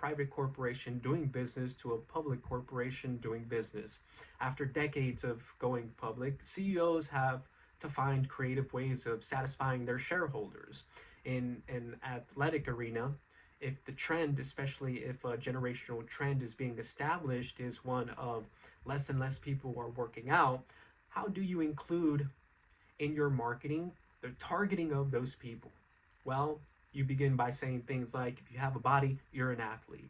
private corporation doing business to a public corporation doing business. After decades of going public, CEOs have to find creative ways of satisfying their shareholders. In an athletic arena, if the trend, especially if a generational trend is being established, is one of less and less people are working out, how do you include in your marketing the targeting of those people? Well, you begin by saying things like, if you have a body, you're an athlete,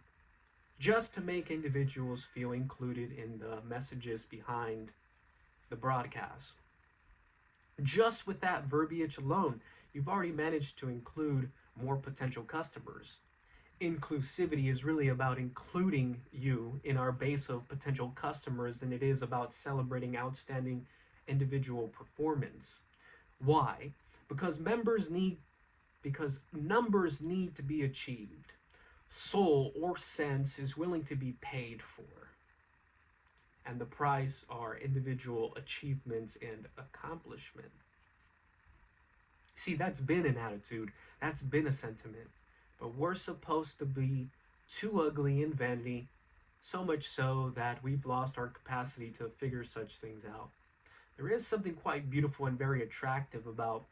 just to make individuals feel included in the messages behind the broadcast. Just with that verbiage alone, you've already managed to include more potential customers. Inclusivity is really about including you in our base of potential customers than it is about celebrating outstanding individual performance. Why? Because numbers need to be achieved. Soul or sense is willing to be paid for. And the price are individual achievements and accomplishment. See, that's been an attitude, that's been a sentiment. But we're supposed to be too ugly in vanity, so much so that we've lost our capacity to figure such things out. There is something quite beautiful and very attractive about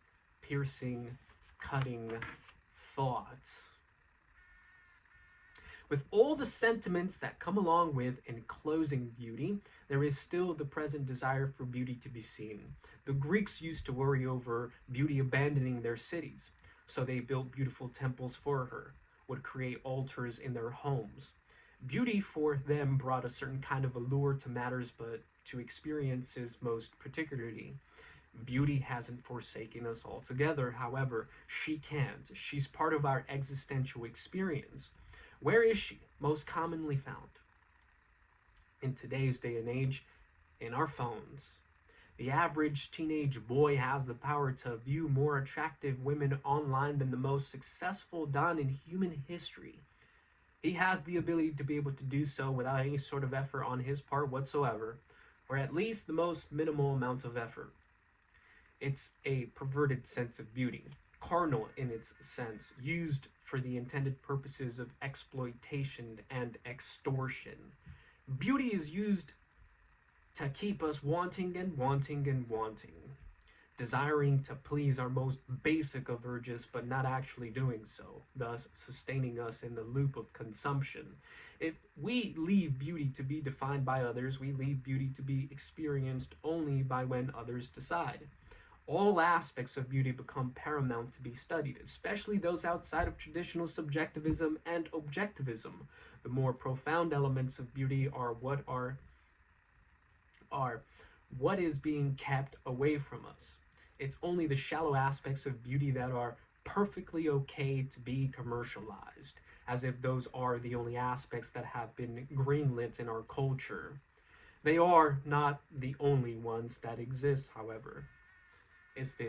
piercing, cutting thoughts. With all the sentiments that come along with enclosing beauty, there is still the present desire for beauty to be seen. The Greeks used to worry over beauty abandoning their cities, so they built beautiful temples for her, would create altars in their homes. Beauty for them brought a certain kind of allure to matters, but to experiences most particularly. Beauty hasn't forsaken us altogether, however, she can't. She's part of our existential experience. Where is she most commonly found? In today's day and age, in our phones. The average teenage boy has the power to view more attractive women online than the most successful don in human history. He has the ability to be able to do so without any sort of effort on his part whatsoever, or at least the most minimal amount of effort. It's a perverted sense of beauty, carnal in its sense, used for the intended purposes of exploitation and extortion. Beauty is used to keep us wanting and wanting and wanting, desiring to please our most basic of urges, but not actually doing so, thus sustaining us in the loop of consumption. If we leave beauty to be defined by others, we leave beauty to be experienced only by when others decide. All aspects of beauty become paramount to be studied, especially those outside of traditional subjectivism and objectivism. The more profound elements of beauty are what is being kept away from us. It's only the shallow aspects of beauty that are perfectly okay to be commercialized, as if those are the only aspects that have been greenlit in our culture. They are not the only ones that exist, however. It's the